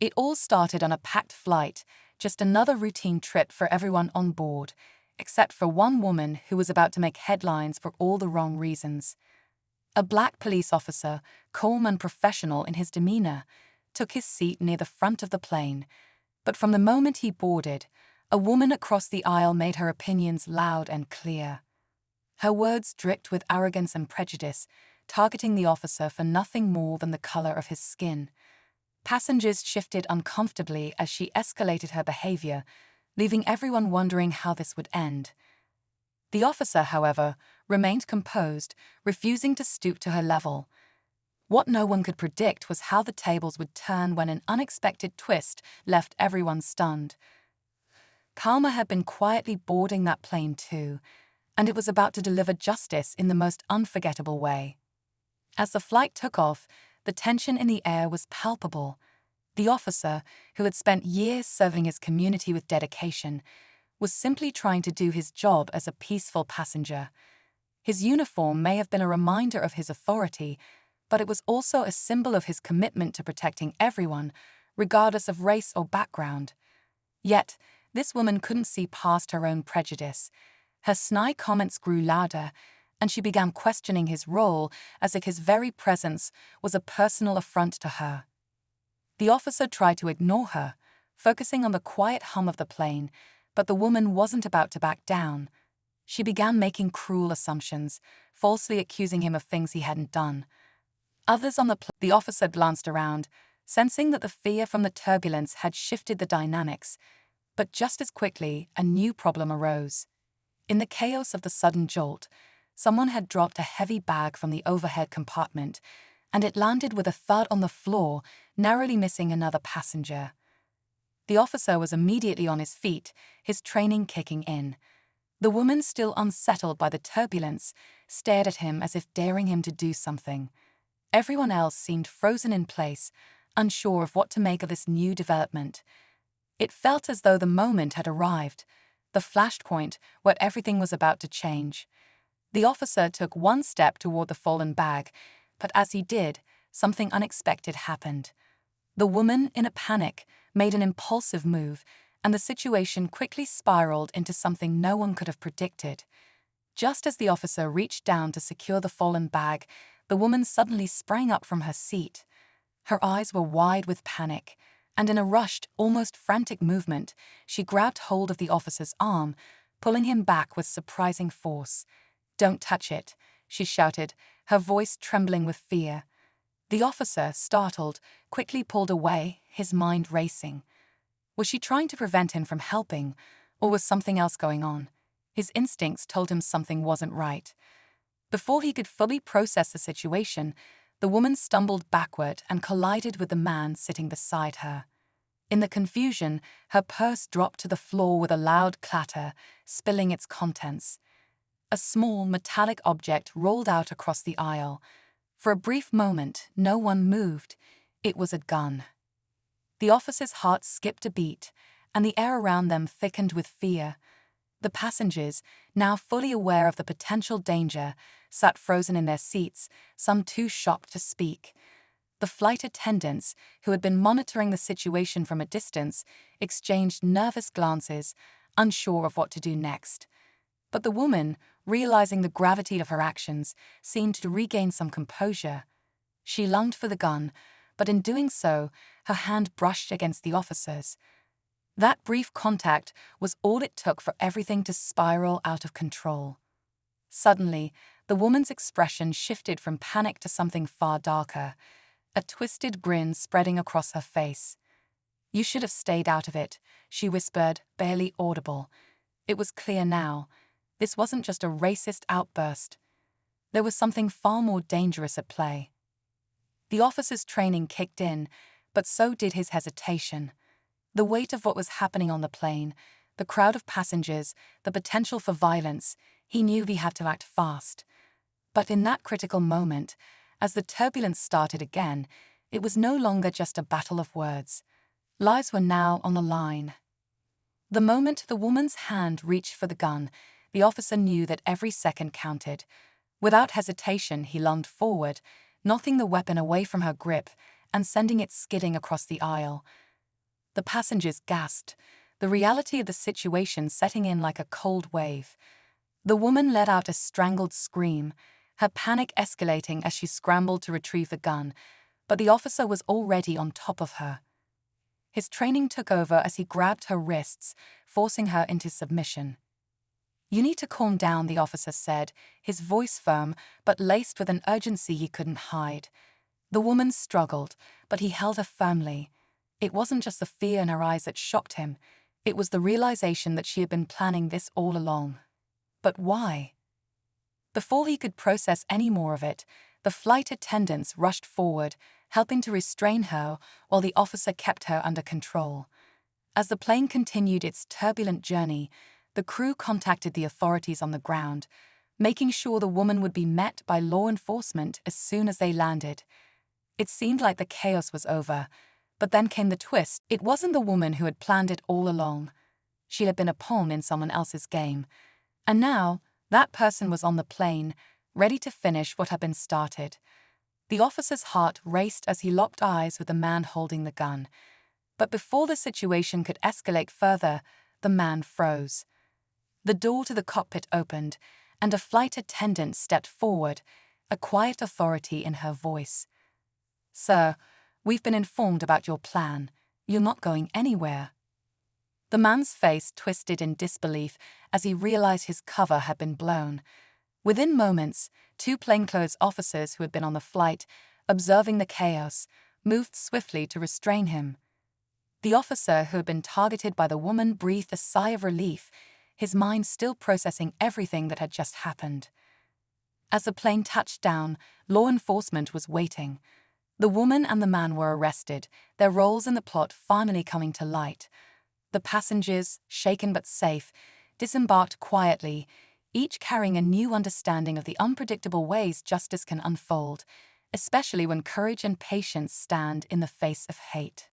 It all started on a packed flight, just another routine trip for everyone on board, except for one woman who was about to make headlines for all the wrong reasons. A black police officer, calm and professional in his demeanor, took his seat near the front of the plane, but from the moment he boarded, a woman across the aisle made her opinions loud and clear. Her words dripped with arrogance and prejudice, targeting the officer for nothing more than the color of his skin. Passengers shifted uncomfortably as she escalated her behavior, leaving everyone wondering how this would end. The officer, however, remained composed, refusing to stoop to her level. What no one could predict was how the tables would turn when an unexpected twist left everyone stunned. Karma had been quietly boarding that plane too, and it was about to deliver justice in the most unforgettable way. As the flight took off, the tension in the air was palpable. The officer, who had spent years serving his community with dedication, was simply trying to do his job as a peaceful passenger. His uniform may have been a reminder of his authority, but it was also a symbol of his commitment to protecting everyone, regardless of race or background. Yet, this woman couldn't see past her own prejudice. Her snide comments grew louder, and she began questioning his role as if his very presence was a personal affront to her. The officer tried to ignore her, focusing on the quiet hum of the plane, but the woman wasn't about to back down. She began making cruel assumptions, falsely accusing him of things he hadn't done. Others on the officer glanced around, sensing that the fear from the turbulence had shifted the dynamics, but just as quickly a new problem arose. In the chaos of the sudden jolt, someone had dropped a heavy bag from the overhead compartment, and it landed with a thud on the floor, narrowly missing another passenger. The officer was immediately on his feet, his training kicking in. The woman, still unsettled by the turbulence, stared at him as if daring him to do something. Everyone else seemed frozen in place, unsure of what to make of this new development. It felt as though the moment had arrived, the flashpoint where everything was about to change. The officer took one step toward the fallen bag, but as he did, something unexpected happened. The woman, in a panic, made an impulsive move, and the situation quickly spiraled into something no one could have predicted. Just as the officer reached down to secure the fallen bag, the woman suddenly sprang up from her seat. Her eyes were wide with panic, and in a rushed, almost frantic movement, she grabbed hold of the officer's arm, pulling him back with surprising force. "Don't touch it," she shouted, her voice trembling with fear. The officer, startled, quickly pulled away, his mind racing. Was she trying to prevent him from helping, or was something else going on? His instincts told him something wasn't right. Before he could fully process the situation, the woman stumbled backward and collided with the man sitting beside her. In the confusion, her purse dropped to the floor with a loud clatter, spilling its contents. A small, metallic object rolled out across the aisle. For a brief moment, no one moved. It was a gun. The officer's heart skipped a beat, and the air around them thickened with fear. The passengers, now fully aware of the potential danger, sat frozen in their seats, some too shocked to speak. The flight attendants, who had been monitoring the situation from a distance, exchanged nervous glances, unsure of what to do next. But the woman, realizing the gravity of her actions, seemed to regain some composure. She lunged for the gun, but in doing so, her hand brushed against the officer's. That brief contact was all it took for everything to spiral out of control. Suddenly, the woman's expression shifted from panic to something far darker, a twisted grin spreading across her face. "You should have stayed out of it," she whispered, barely audible. It was clear now. This wasn't just a racist outburst. There was something far more dangerous at play. The officer's training kicked in, but so did his hesitation. The weight of what was happening on the plane, the crowd of passengers, the potential for violence, he knew he had to act fast. But in that critical moment, as the turbulence started again, it was no longer just a battle of words. Lives were now on the line. The moment the woman's hand reached for the gun, the officer knew that every second counted. Without hesitation, he lunged forward, knocking the weapon away from her grip and sending it skidding across the aisle. The passengers gasped, the reality of the situation setting in like a cold wave. The woman let out a strangled scream, her panic escalating as she scrambled to retrieve the gun, but the officer was already on top of her. His training took over as he grabbed her wrists, forcing her into submission. "You need to calm down," the officer said, his voice firm but laced with an urgency he couldn't hide. The woman struggled, but he held her firmly. It wasn't just the fear in her eyes that shocked him, it was the realization that she had been planning this all along. But why? Before he could process any more of it, the flight attendants rushed forward, helping to restrain her while the officer kept her under control. As the plane continued its turbulent journey, the crew contacted the authorities on the ground, making sure the woman would be met by law enforcement as soon as they landed. It seemed like the chaos was over, but then came the twist. It wasn't the woman who had planned it all along. She had been a pawn in someone else's game. And now, that person was on the plane, ready to finish what had been started. The officer's heart raced as he locked eyes with the man holding the gun. But before the situation could escalate further, the man froze. The door to the cockpit opened, and a flight attendant stepped forward, a quiet authority in her voice. "Sir, we've been informed about your plan. You're not going anywhere." The man's face twisted in disbelief as he realized his cover had been blown. Within moments, two plainclothes officers who had been on the flight, observing the chaos, moved swiftly to restrain him. The officer who had been targeted by the woman breathed a sigh of relief, his mind still processing everything that had just happened. As the plane touched down, law enforcement was waiting. The woman and the man were arrested, their roles in the plot finally coming to light. The passengers, shaken but safe, disembarked quietly, each carrying a new understanding of the unpredictable ways justice can unfold, especially when courage and patience stand in the face of hate.